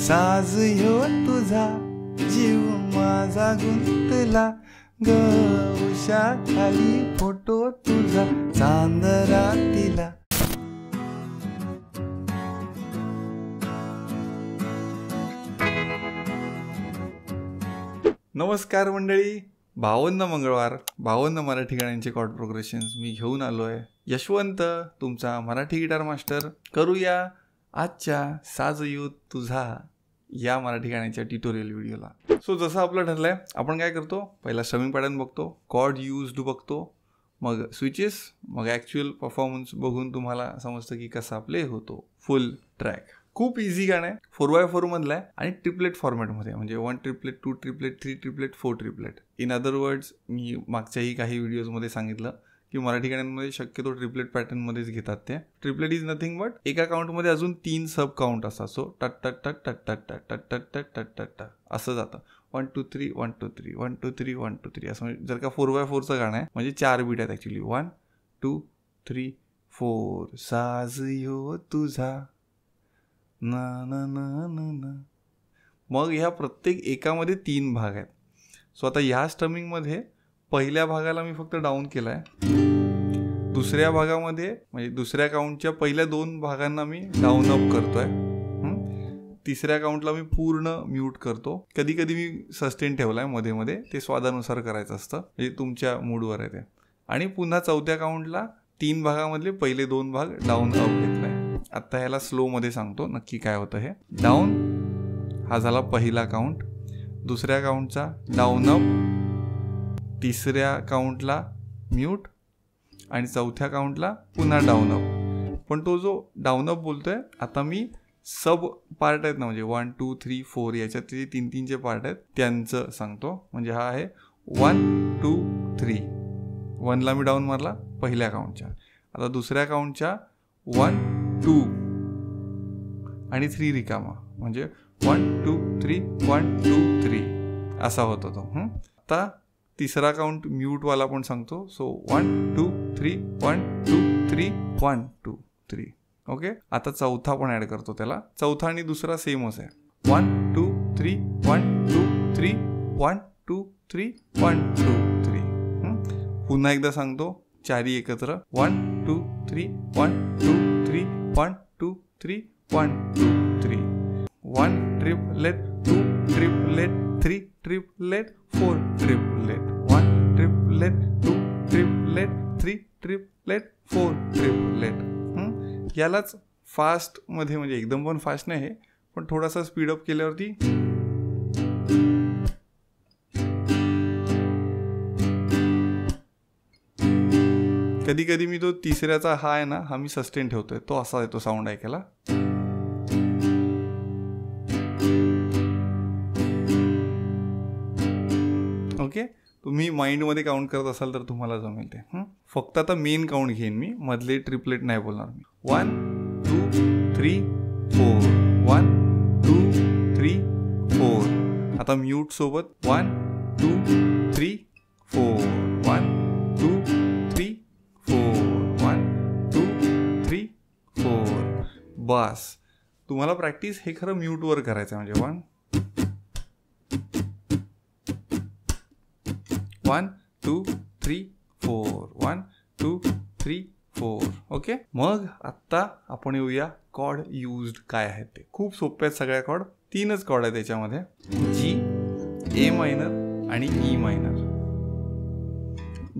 साज ह्यो तुझा जीव माझा गुंतला ग उषा खाली फोटो तुझा चांदरातीला. नमस्कार मंडळी, 52 मंगळवार 52 मराठी गाण्यांचे कॉर्ड प्रोग्रेशन्स मी घेऊन आलो आहे. यशवंत तुमचा मराठी गिटार मास्टर. करूया आजच्या साज ह्यो तुझा या मराठी गाण्याच्या ट्युटोरियल व्हिडिओला. सो जसं आपलं ठरलंय, आपण काय करतो, पहिला स्ट्रमिंग पॅटर्न बघतो, कॉर्ड यूज्ड बघतो, मग स्विचेस, मग ॲक्च्युअल परफॉर्मन्स बघून तुम्हाला समजतं की कसा प्ले होतो फुल ट्रॅक. खूप इझी गाणं आहे, 4x4 मधलं आहे आणि ट्रिपलेट फॉर्मॅटमध्ये, म्हणजे 1 triplet 2 triplet 3 triplet 4 triplet. In other words, मी मागच्याही काही व्हिडिओजमध्ये सांगितलं की मराठी गाण्यांमध्ये शक्यतो ट्रिपलेट पॅटर्नमध्येच घेतात. ते ट्रिपलेट इज नथिंग बट एका काउंटमध्ये अजून 3 सब काउंट असतात. सो टट टट टट टट टट टट टट टट टट टट टट टट असं जातं. 1 2 3 1 2 3 1 2 3 1 2 3 असं. जर का 4x4चं गाणं आहे म्हणजे 4 बीट आहेत ॲक्च्युली. 1 2 3 4 साज ह्यो तुझा ना ना ना ना ना. मग ह्या प्रत्येक एकामध्ये 3 भाग आहेत. सो आता ह्या स्ट्रमिंगमध्ये पहिल्या भागाला मी फक्त डाऊन केला आहे. दुसऱ्या भागामध्ये म्हणजे दुसऱ्या काउंटच्या पहिल्या 2 भागांना मी डाऊन अप करतोय. तिसऱ्या काउंटला मी पूर्ण म्यूट करतो. कधी कधी मी सस्टेन ठेवलाय मध्ये मध्ये, ते स्वादानुसार करायचं असतं, म्हणजे तुमच्या मूडवर आहे ते. आणि पुन्हा चौथ्या काउंटला 3 भागामधले पहिले 2 भाग डाऊन अप घेतलाय. आता ह्याला स्लो मध्ये सांगतो नक्की काय होतं हे. डाऊन हा झाला पहिला काउंट, दुसऱ्या काउंटचा डाऊन अप, तिसऱ्या काउंटला म्यूट आणि चौथ्या काउंटला पुन्हा डाऊन अप. पण तो जो डाऊन अप बोलतोय, आता मी सब पार्ट आहेत ना, म्हणजे 1 2 3 4 याच्यात जे 3-3चे पार्ट आहेत त्यांचं सांगतो. म्हणजे हा आहे 1 2 3. 1ला मी डाऊन मारला पहिल्या काउंटच्या. आता दुसऱ्या काउंटच्या 1 2 आणि 3 रिकामा, म्हणजे 1 2 3 1 2 3 असा होता तो. आता तिसरा काउंट म्यूटवाला पण सांगतो. सो 1 2 3 1 2 3 1 2 3. ओके. आता चौथा पण ऍड करतो त्याला. चौथा आणि दुसरा सेमच आहे. 1 2 3 1 2 3 1 2 3 1 2 3. पुन्हा एकदा सांगतो चारी एकत्र. 1 2 3 1 2 3 1 2 3 1 2 3. 1 triplet 2 triplet 3 triplet 4 triplet 1 triplet 2 triplet 3 triplet 4 triplet. यालाच फास्ट मध्ये, म्हणजे एकदम पण फास्ट नाही आहे, पण थोडासा स्पीडअप केल्यावरती कधी कधी मी तो तिसऱ्याचा हा आहे ना, हा मी सस्टेन ठेवतोय, तो असा येतो साऊंड ऐकायला. ओके. तुम्ही माइंडमध्ये काउंट करत असाल तर तुम्हाला जमेल ते. फक्त आता मेन काउंट घेईन मी, मधले ट्रिपलेट नाही बोलणार मी. 1 2 3 4 1 2 3 4. आता म्यूट सोबत 1 2 3 4 1 2 3 4 1 2 3 4. बस. तुम्हाला प्रॅक्टिस हे खरं म्यूटवर करायचं आहे. म्हणजे 1 2 3 4 1 2 3 4. ओके. मग आत्ता आपण येऊया कॉर्ड यूज्ड काय आहेत ते. खूप सोप्या आहेत सगळ्या कॉर्ड. 3च कॉर्ड आहेत त्याच्यामध्ये, जी, ए मायनर आणि ई मायनर.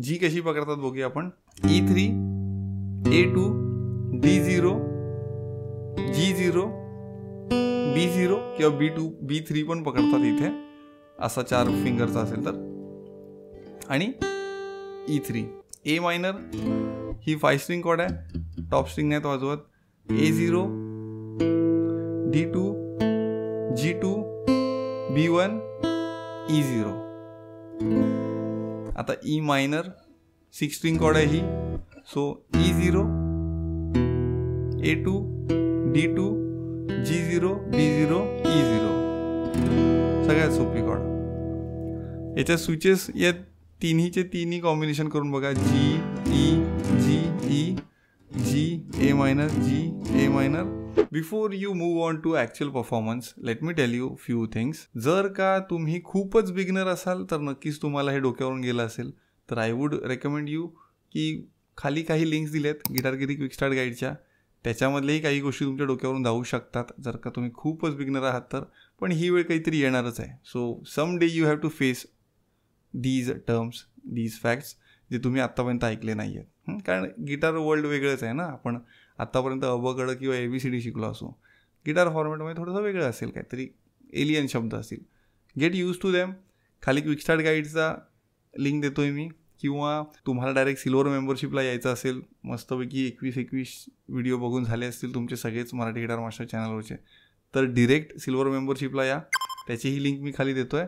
जी कशी पकडतात बघूया आपण. E3 A2 D0 G0 B0 किंवा B2 B3 पण पकडतात इथे, असा 4 फिंगरचा असेल तर. आणि E3. ए मायनर ही 5 स्ट्रिंग कॉर्ड आहे, टॉप स्ट्रिंग नाहीत वाजवत. A0 D2 G2 B1 E0. आता ई मायनर 6 स्ट्रिंग कॉर्ड आहे ही. So E0 A2 D2 G0 B0 E0. सगळ्यात सोपी कॉर्ड. याच्या स्विचेस या तिन्ही कॉम्बिनेशन करून बघा. G E G E G A minor G A minor before you move on to actual performance let me tell you few things. जर का तुम्ही खूपच बिगिनर असाल तर नक्कीच तुम्हाला हे डोक्यावरून गेलं असेल, तर आय वुड रेकमेंड यू की खाली काही लिंक्स दिलेत गिटारगिरी क्विक स्टार्ट गाईडच्या, त्याच्यामधलेही काही गोष्टी तुमच्या डोक्यावरून जाऊ शकतात जर का तुम्ही खूपच बिगिनर आहात तर. पण ही वेळ काहीतरी येणारच आहे. So some day you have to face these terms, these facts जे तुम्ही आत्तापर्यंत ऐकले नाही आहेत. कारण गिटार वर्ल्ड वेगळंच आहे ना. आपण आत्तापर्यंत अबकडं किंवा ABCD शिकलो असो, गिटार फॉर्मॅटमध्ये थोडंसं वेगळं असेल, काहीतरी एलियन शब्द असतील. Get used to them. खाली क्विक स्टार्ट गाईडचा लिंक देतो आहे मी, किंवा तुम्हाला डायरेक्ट सिल्वर मेंबरशिपला यायचं असेल, मस्तपैकी 21 व्हिडिओ बघून झाले असतील तुमचे सगळेच मराठी गिटार मास्टर चॅनलवरचे, तर डिरेक्ट सिल्वर मेंबरशिपला या. त्याचीही लिंक मी खाली देतो आहे.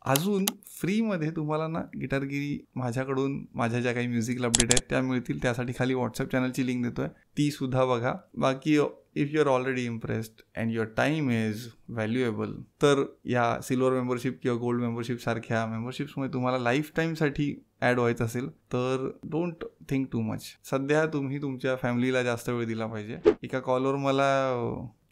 अजून फ्रीमध्ये तुम्हाला ना गिटारगिरी माझ्याकडून माझ्या ज्या काही म्युझिकल अपडेट आहेत त्या मिळतील. त्यासाठी खाली व्हॉट्सअप चॅनलची लिंक देतो आहे, तीसुद्धा बघा. बाकी if you are already impressed and your time is valuable, तर या सिल्वर मेंबरशिप किंवा गोल्ड मेंबरशिप सारख्या मेंबरशिप्समुळे तुम्हाला लाईफ टाईमसाठी ॲड व्हायचं असेल तर डोंट थिंक टू मच. सध्या तुम्ही तुमच्या फॅमिलीला जास्त वेळ दिला पाहिजे. एका कॉलवर मला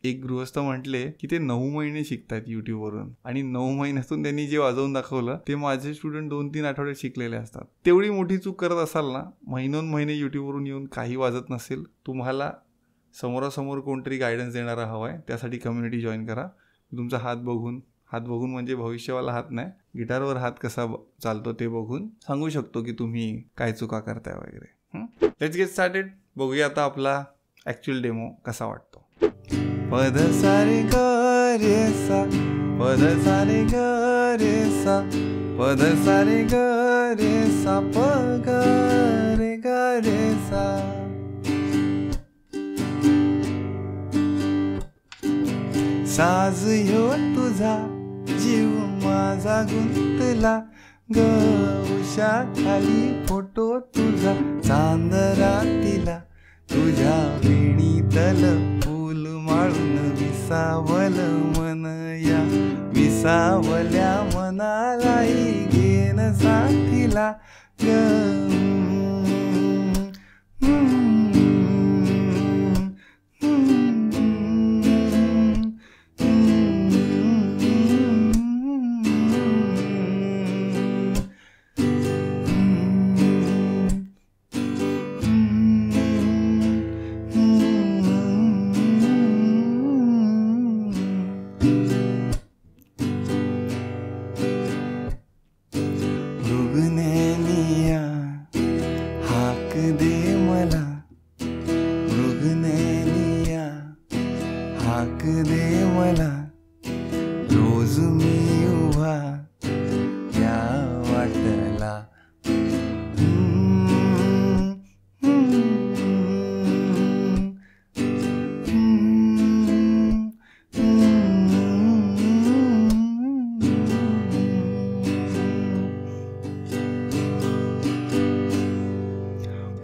एक गृहस्थ म्हटले की ते 9 महिने शिकतात यूट्यूबवरून, आणि 9 महिन्यातून त्यांनी जे वाजवून दाखवलं ते माझे स्टुडंट 2-3 आठवड्यात शिकलेले असतात. तेवढी मोठी चूक करत असाल ना, महिने यूट्यूबवरून येऊन काही वाजत नसेल, तुम्हाला समोरासमोर कोणतरी गायडन्स देणारा हवा आहे. त्यासाठी कम्युनिटी जॉईन करा. तुमचा हात बघून म्हणजे भविष्यवाला हात नाही, गिटारवर हात कसा चालतो ते बघून सांगू शकतो की तुम्ही काय चुका करताय वगैरे. Let's get started. बघूया आता आपला ॲक्च्युअल डेमो कसा वाटतो. पद सारे ग रे सा, पद सारे ग रे सा, पद सारे ग रे सा, प ग रे सा. साज ह्यो तुझा जीव माझा गुंतला ग, उषा खाली फोटो तुझा चांदरातीला, तुझ्या वेणीतल फूल माळून विसावल मन, या विसावल्या मनालाही घेन साथीला ग. रोज मी उभा या वाटला.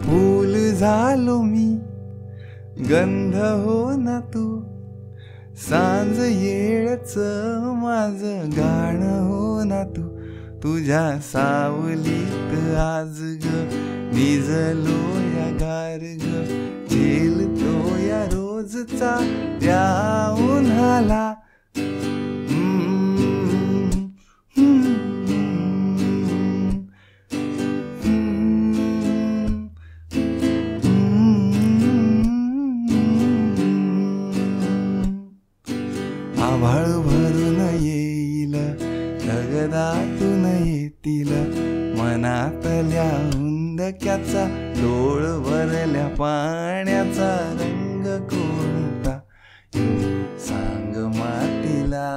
फूल झालो मी, गंध हो ना तू, सांज येळच माझं गाणं हो ना तू, तुझ्या सावलीत आज ग भिजलो या गार ग, झेलतो या रोजचा त्या उन्हाला. आभाळ भरून येईल ढगदातून येतील, मनातल्या हुंदक्याचा डोळ भरल्या पाण्याचा रंग कोणता सांग मातीला.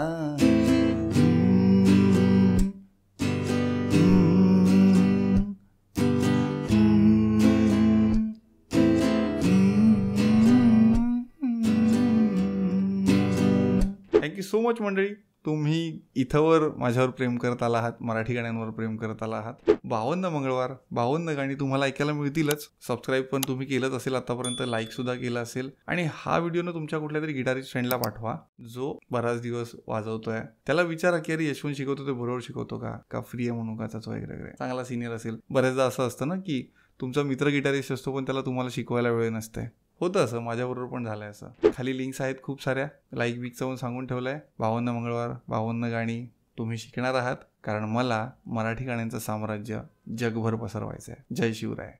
थँक्यू सो मच मंडळी. तुम्ही इथंवर माझ्यावर प्रेम करत आला आहात, मराठी गाण्यांवर प्रेम करत आला आहात. 52 मंगळवार 52 गाणी तुम्हाला ऐकायला मिळतीलच. सबस्क्राईब पण तुम्ही केलंच असेल आतापर्यंत, लाईकसुद्धा केलं असेल, आणि हा व्हिडिओ तुमच्या कुठल्या तरी गिटारिस्ट फ्रेंडला पाठवा जो बराच दिवस वाजवतोय. त्याला विचारा की अरे यशवंत शिकवतो ते बरोबर शिकवतो का फ्री आहे म्हणून का, त्याचं वगैरे चांगला सिनियर असेल. बऱ्याचदा असं असतं ना की तुमचा मित्र गिटारिस्ट असतो पण त्याला तुम्हाला शिकवायला वेळ नसते. होतं असं, माझ्याबरोबर पण झालंय असं. खाली लिंक्स आहेत खूप साऱ्या, लाईक बिक जाऊन सांगून ठेवलंय. 52 मंगळवार 52 गाणी तुम्ही शिकणार आहात, कारण मला मराठी गाण्यांचं साम्राज्य जगभर पसरवायचं आहे. जय शिवराय.